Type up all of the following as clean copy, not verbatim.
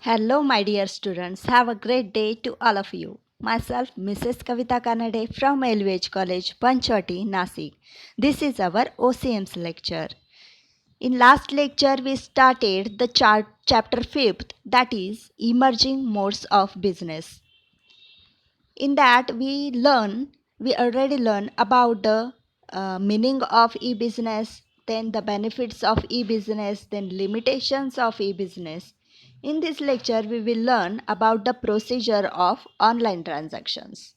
Hello, my dear students. Have a great day to all of you. Myself, Mrs. Kavita Kanade from LVH College, Panchwati, Nasik. This is our OCM's lecture. In last lecture, we started the chapter 5th, that is Emerging Modes of Business. In that, we already learned about the meaning of e-business, then the benefits of e-business, then limitations of e-business. In this lecture, we will learn about the procedure of online transactions.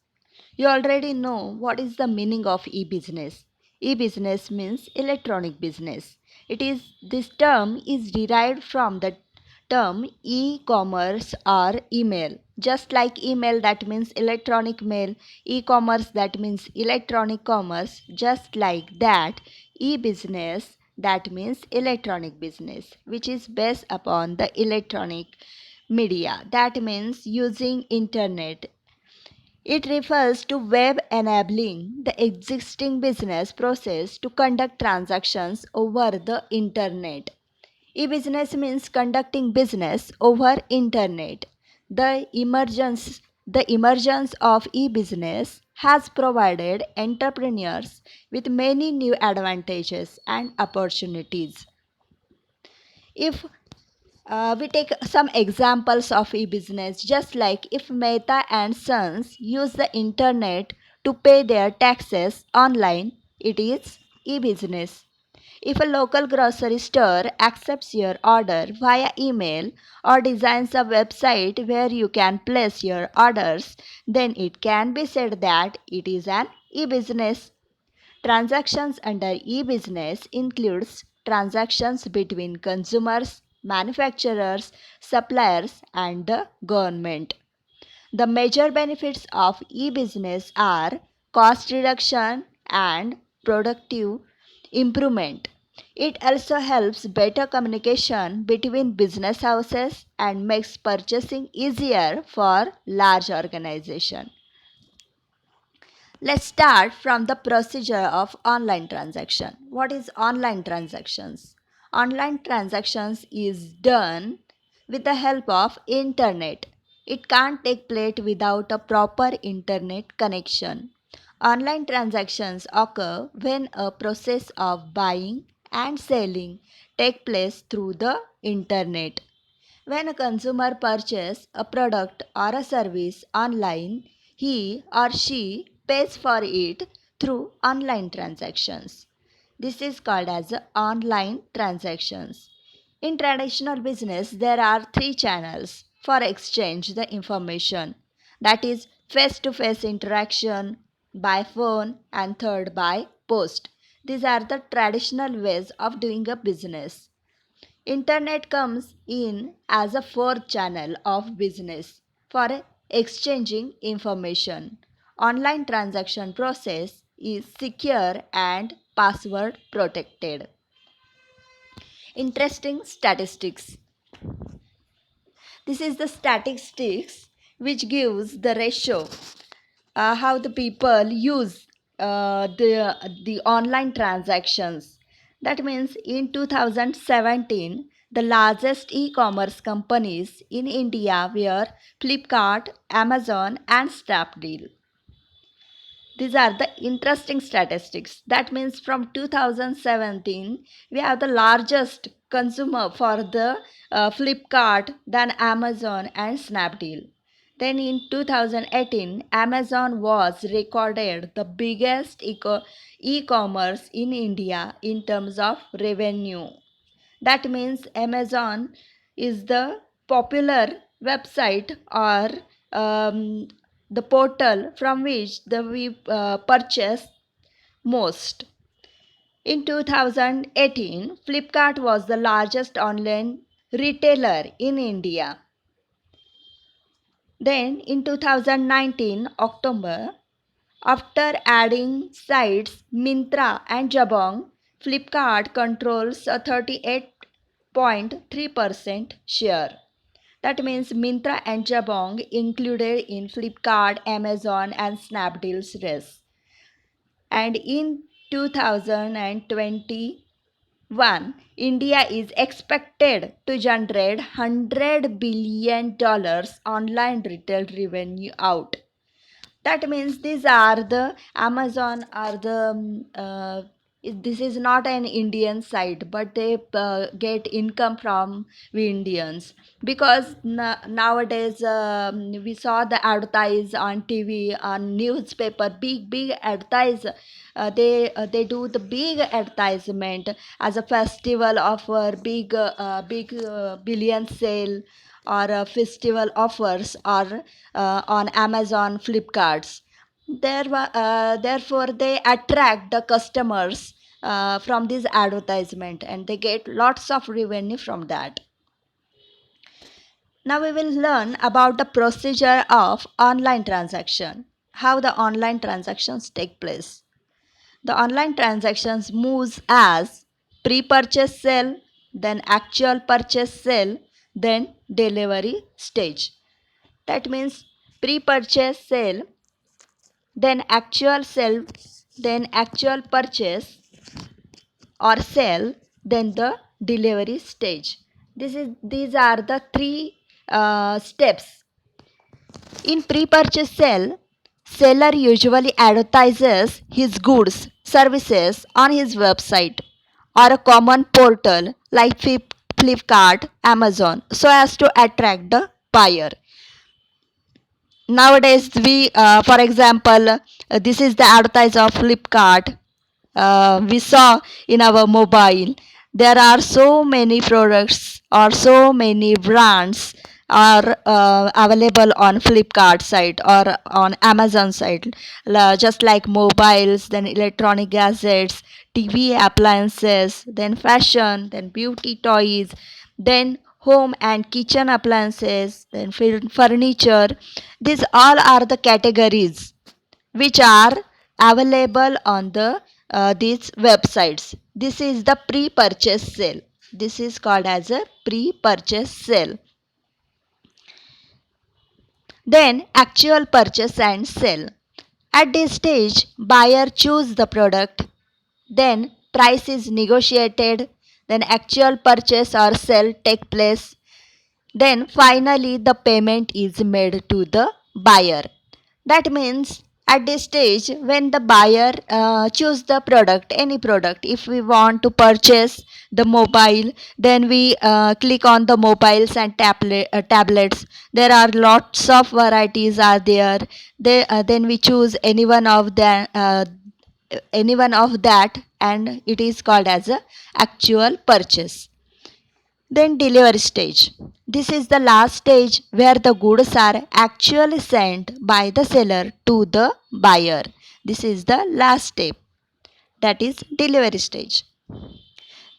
You already know what is the meaning of e-business. E-business means electronic business. This term is derived from the term e-commerce or email. Just like email that means electronic mail, e-commerce that means electronic commerce, just like that e-business that means electronic business which is based upon the electronic media, that means using internet. It refers to web enabling the existing business process to conduct transactions over the internet. E-business means conducting business over internet. The emergence the emergence of e-business has provided entrepreneurs with many new advantages and opportunities. If we take some examples of e-business, just like if Mehta and Sons use the internet to pay their taxes online, it is e-business. If a local grocery store accepts your order via email or designs a website where you can place your orders, then it can be said that it is an e-business. Transactions under e-business includes transactions between consumers, manufacturers, suppliers, and the government. The major benefits of e-business are cost reduction and productive improvement. It also helps better communication between business houses and makes purchasing easier for large organizations. Let's start from the procedure of online transaction. What is online transactions? Online transactions is done with the help of internet. It can't take place without a proper internet connection. Online transactions occur when a process of buying and selling take place through the internet. When a consumer purchases a product or a service online, he or she pays for it through online transactions. This is called as online transactions. In traditional business, there are three channels for exchange the information. That is face-to-face interaction, by phone, and third by post. These are the traditional ways of doing a business. Internet comes in as a fourth channel of business for exchanging information. Online transaction process is secure and password protected. Interesting statistics. This is the statistics which gives the ratio how the people use the online transactions. That means in 2017, the largest e-commerce companies in India were Flipkart, Amazon, and Snapdeal. These are the interesting statistics. That means from 2017, we have the largest consumer for the Flipkart, then Amazon and Snapdeal. Then in 2018, Amazon was recorded the biggest e-commerce in India in terms of revenue. That means Amazon is the popular website or the portal from which we purchase most. In 2018, Flipkart was the largest online retailer in India. Then in 2019 October, after adding sites Myntra and Jabong, Flipkart controls a 38.3% share. That means Myntra and Jabong included in Flipkart, Amazon and Snapdeal's race. And in 2020, One, India is expected to generate $100 billion online retail revenue out. That means these are the Amazon are the this is not an Indian site, but they get income from we Indians, because nowadays we saw the advertise on TV, on newspaper, big advertise. They do the big advertisement as a festival offer, big billion sale, or festival offers, or on Amazon, Flipkarts. Therefore, they attract the customers from this advertisement, and they get lots of revenue from that. Now we will learn about the procedure of online transaction, how the online transactions take place. The online transactions moves as pre-purchase sale, then actual purchase sale, then delivery stage. That means pre-purchase sale, then actual sale, then actual purchase or sale, then the delivery stage. These are the three steps. In pre-purchase sale, seller usually advertises his goods, services on his website or a common portal like Flipkart, Amazon, so as to attract the buyer. Nowadays, for example, this is the advertise of Flipkart. We saw in our mobile, there are so many products or so many brands are available on Flipkart site or on Amazon site, just like mobiles, then electronic gadgets, TV appliances, then fashion, then beauty toys, then home and kitchen appliances, then furniture. These all are the categories which are available on the these websites. This is the pre-purchase sale. This is called as a pre-purchase sale. Then actual purchase and sale. At this stage, buyer choose the product, then price is negotiated, then actual purchase or sale take place, then finally the payment is made to the buyer. That means at this stage, when the buyer choose the product, any product, if we want to purchase the mobile, then we click on the mobiles and tablets. There are lots of varieties are there. Then we choose any one of that, and it is called as a actual purchase. Then delivery stage. This is the last stage where the goods are actually sent by the seller to the buyer. This is the last step, that is delivery stage.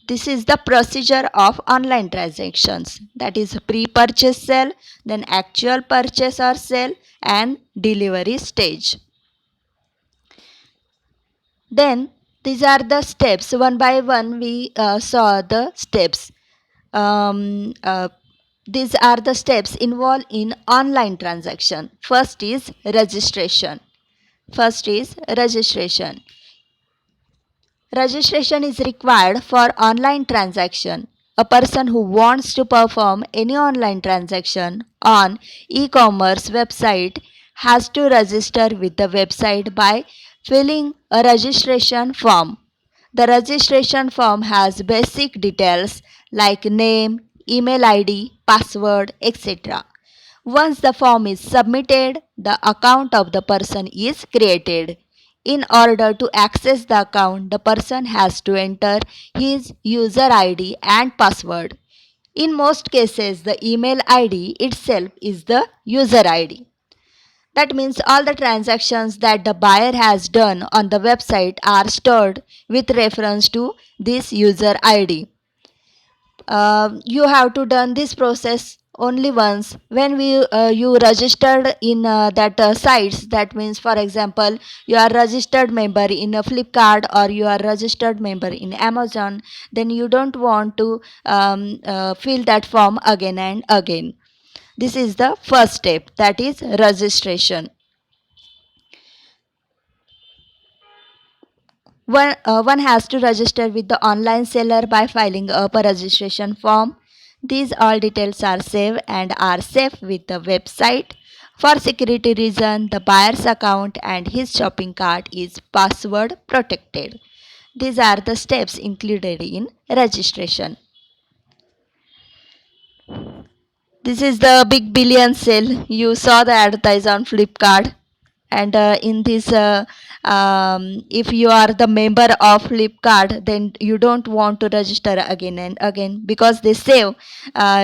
This is the procedure of online transactions, that is pre-purchase sale, then actual purchase or sale, and delivery stage. Then these are the steps. One by one we saw the steps. Um, uh, these are the steps involved in online transaction. First is registration. First is registration. Registration is required for online transaction. A person who wants to perform any online transaction on e-commerce website has to register with the website by filling a registration form. The registration form has basic details like name, email ID, password, etc. Once the form is submitted, the account of the person is created. In order to access the account, the person has to enter his user ID and password. In most cases, the email ID itself is the user ID. That means all the transactions that the buyer has done on the website are stored with reference to this user ID. You have to done this process only once when you registered in that sites. That means, for example, you are registered member in a Flipkart or you are registered member in Amazon, then you don't want to fill that form again and again. This is the first step, that is registration. One has to register with the online seller by filing up a registration form. These all details are saved and are safe with the website. For security reason, the buyer's account and his shopping cart is password protected. These are the steps included in registration. This is the big billion sale. You saw the advertise on Flipkart, and in this, if you are the member of Flipkart, then you don't want to register again and again because they save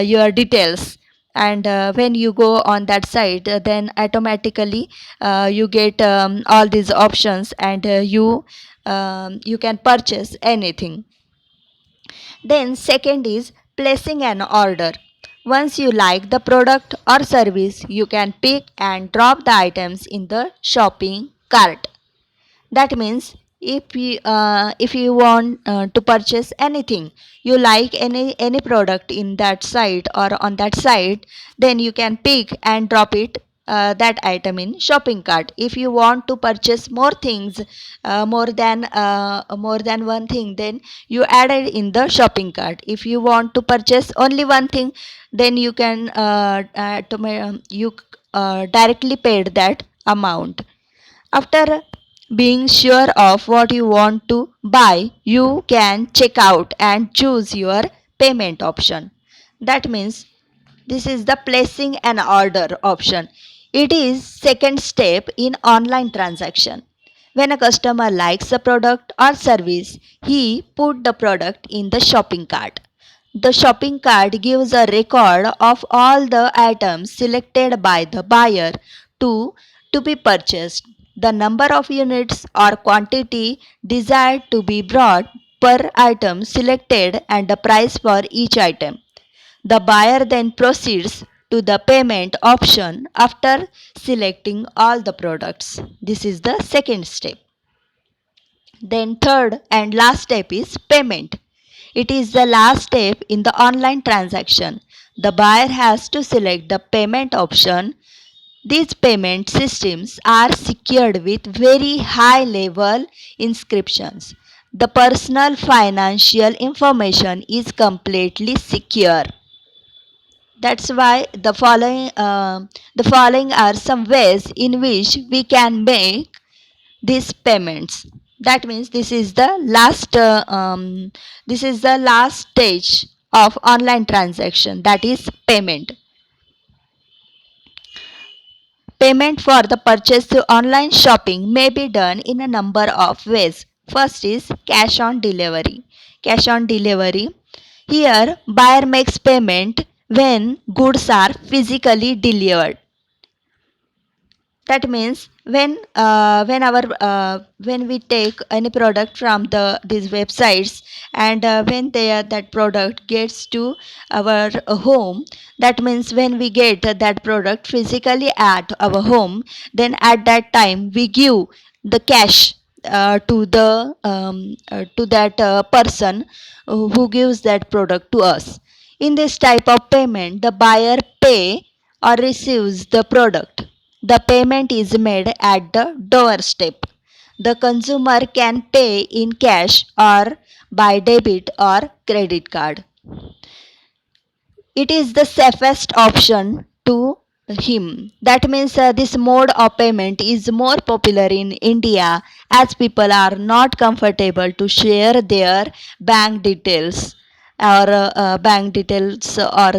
your details. And when you go on that site, then automatically you get all these options, and you can purchase anything. Then second is placing an order. Once you like the product or service, you can pick and drop the items in the shopping cart. That means if you want to purchase anything, you like any product in that site or on that site, then you can pick and drop it that item in shopping cart. If you want to purchase more things, more than one thing, then you add it in the shopping cart. If you want to purchase only one thing, then you can you directly paid that amount. After being sure of what you want to buy, you can check out and choose your payment option. That means this is the placing an order option. It is second step in online transaction. When a customer likes a product or service, he put the product in the shopping cart. The shopping cart gives a record of all the items selected by the buyer to, to be purchased, the number of units or quantity desired to be brought per item selected, and the price for each item. The buyer then proceeds to the payment option after selecting all the products. This is the second step. Then third and last step is payment. It is the last step in the online transaction. The buyer has to select the payment option. These payment systems are secured with very high level inscriptions. The personal financial information is completely secure. That's why the following are some ways in which we can make these payments. That means this is the last stage of online transaction, that is payment. Payment for the purchase through online shopping may be done in a number of ways. First is cash on delivery. Cash on delivery. Here, buyer makes payment when goods are physically delivered. That means when we take any product from these websites, and when that product gets to our home, that means when we get that product physically at our home, then at that time we give the cash to that person who gives that product to us. In this type of payment, the buyer pay or receives the product. The payment is made at the doorstep. The consumer can pay in cash or by debit or credit card. It is the safest option to him. That means this mode of payment is more popular in India as people are not comfortable to share their bank details or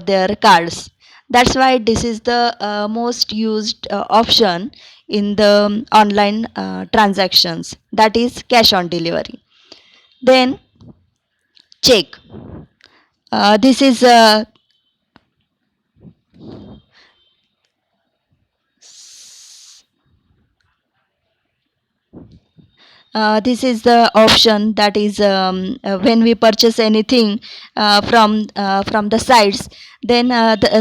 their cards. That's why this is the most used option in the online transactions, that is cash on delivery. Then check. This is this is the option, that is when we purchase anything from the sites, then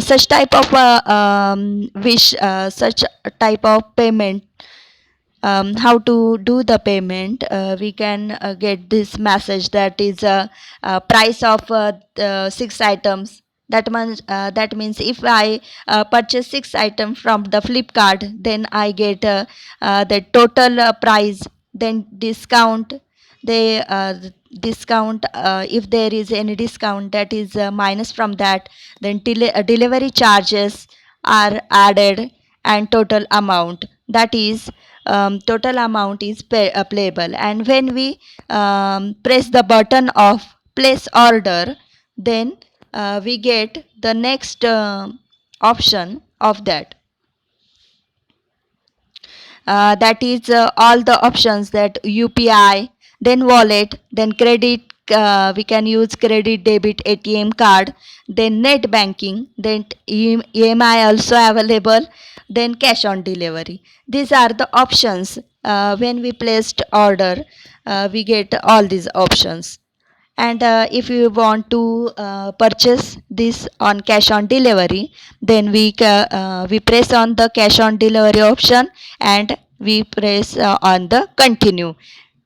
such type of such type of payment, how to do the payment, we can get this message, that is price of six items. That means if I purchase six items from the Flipkart, then I get the total price, then discount, they discount, if there is any discount that is minus from that, then delivery charges are added, and total amount, that is total amount is payable. And when we press the button of place order, then we get the next option of that. That is all the options, that UPI, then wallet, then credit, we can use credit, debit, ATM card, then net banking, then EMI also available, then cash on delivery. These are the options. When we placed order, we get all these options. And if you want to purchase this on cash on delivery, then we press on the cash on delivery option, and we press on the continue,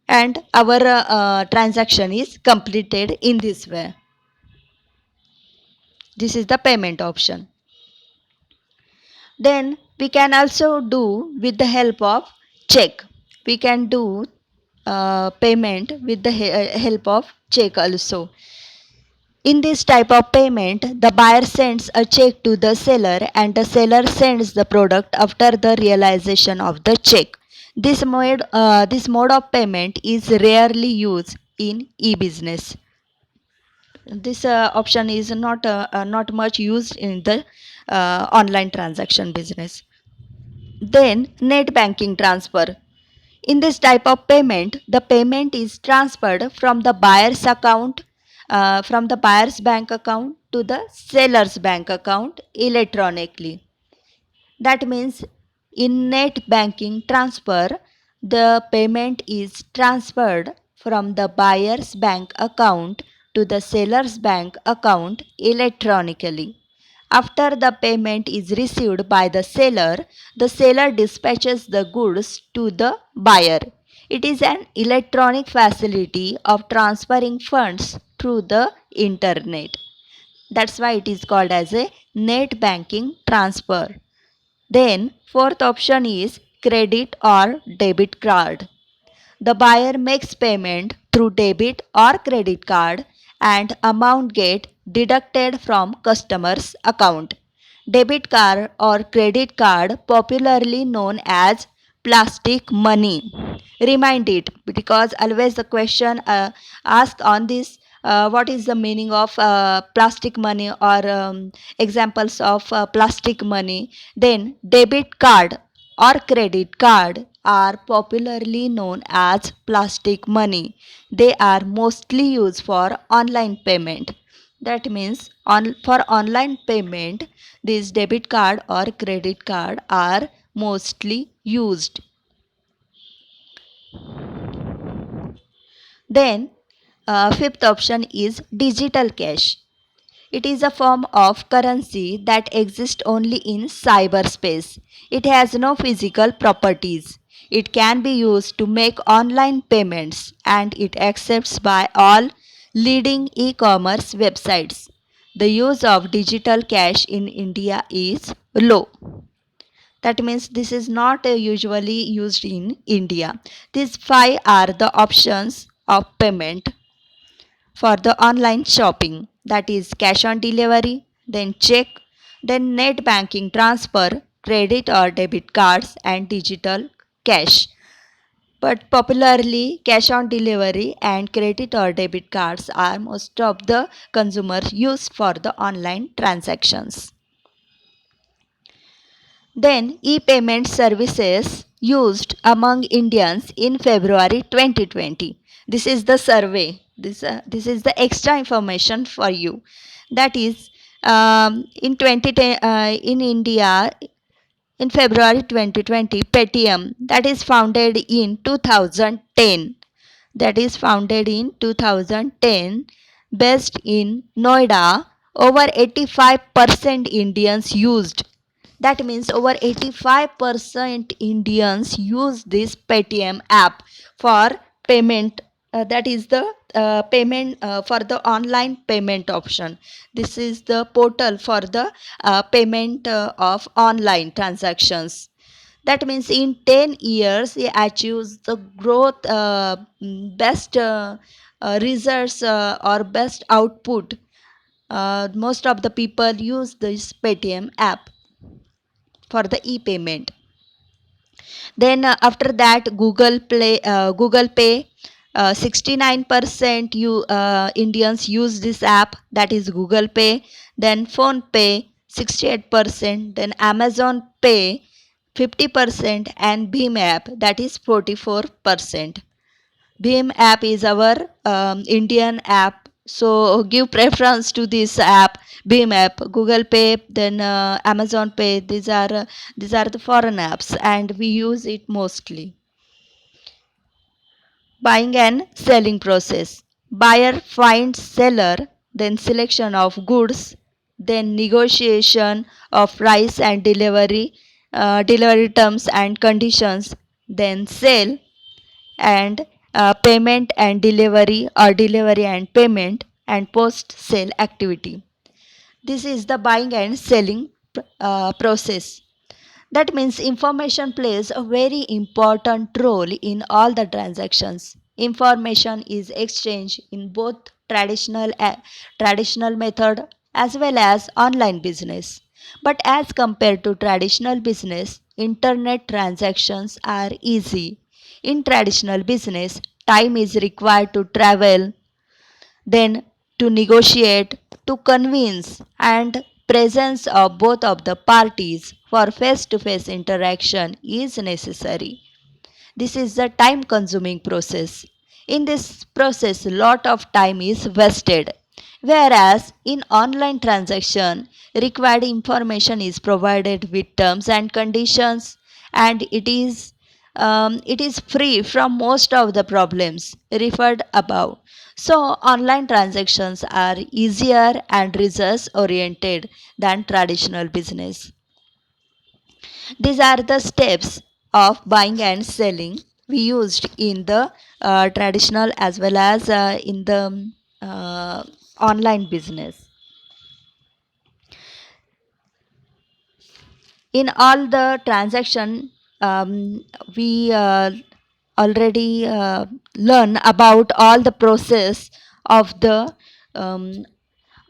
and our transaction is completed in this way. This is the payment option. Then we can also do with the help of check. We can do payment with the help of check also. In this type of payment, the buyer sends a check to the seller, and the seller sends the product after the realization of the check. This mode of payment is rarely used in e-business. This option is not much used in the online transaction business. Then net banking transfer. In this type of payment, the payment is transferred from the buyer's bank account to the seller's bank account electronically. That means in net banking transfer, the payment is transferred from the buyer's bank account to the seller's bank account electronically. After the payment is received by the seller dispatches the goods to the buyer. It is an electronic facility of transferring funds through the internet. That's why it is called as a net banking transfer. Then fourth option is credit or debit card. The buyer makes payment through debit or credit card, and amount get deducted from customer's account. Debit card or credit card, popularly known as plastic money. Remind it, because always the question asked on this, what is the meaning of plastic money, or examples of plastic money. Then debit card or credit card are popularly known as plastic money. They are mostly used for online payment. That means for online payment, these debit card or credit card are mostly used. Then fifth option is digital cash. It is a form of currency that exists only in cyberspace. It has no physical properties. It can be used to make online payments, and it accepts by all leading e-commerce websites. The use of digital cash in India is low. That means this is not usually used in India. These five are the options of payment for the online shopping, that is cash on delivery, then check, then net banking transfer, credit or debit cards, and digital cash. But popularly, cash on delivery and credit or debit cards are most of the consumers used for the online transactions. Then e-payment services used among Indians in February 2020. This is the survey. This is the extra information for you. That is, in 2010, in India, in February 2020, Paytm, that is founded in 2010. That is founded in 2010, based in Noida. Over 85% Indians used. That means over 85% Indians use this Paytm app for payment. That is the payment for the online payment option. This is the portal for the payment of online transactions. That means in 10 years he achieves the growth, best results, or best output. Most of the people use this Paytm app for the e-payment. Then after that, Google Pay, 69% Indians use this app, that is Google Pay. Then Phone Pay, 68%. Then Amazon Pay, 50%, and Bhim app, that is 44%. Bhim app is our Indian app, so give preference to this app, Bhim app. Google Pay, then Amazon Pay. These are the foreign apps, and we use it mostly. Buying and selling process. Buyer finds seller, then selection of goods, then negotiation of price and delivery terms and conditions, then sale and payment and delivery, or delivery and payment, and post sale activity. This is the buying and selling process. That means information plays a very important role in all the transactions. Information is exchanged in both traditional method as well as online business. But as compared to traditional business, internet transactions are easy. In traditional business, time is required to travel, then to negotiate, to convince, and presence of both of the parties for face-to-face interaction is necessary. This is a time consuming process. In this process, lot of time is wasted. Whereas in online transaction, required information is provided with terms and conditions, and it is free from most of the problems referred above. So online transactions are easier and results oriented than traditional business. These are the steps of buying and selling we used in the traditional as well as in the online business. In all the transaction, we already learn about all the process of the um,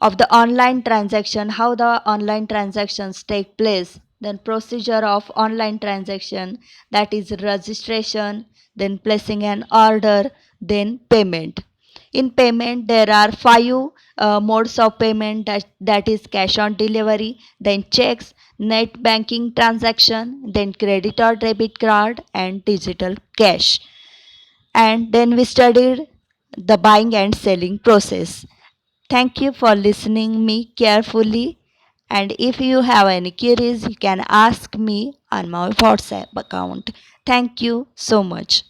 online transaction, how the online transactions take place, then procedure of online transaction, that is registration, then placing an order, then payment. In payment there are five modes of payment, that is cash on delivery, then checks, net banking transaction, then credit or debit card, and digital cash. And then we studied the buying and selling process. Thank you for listening me carefully, and if you have any queries you can ask me on my WhatsApp account. Thank you so much.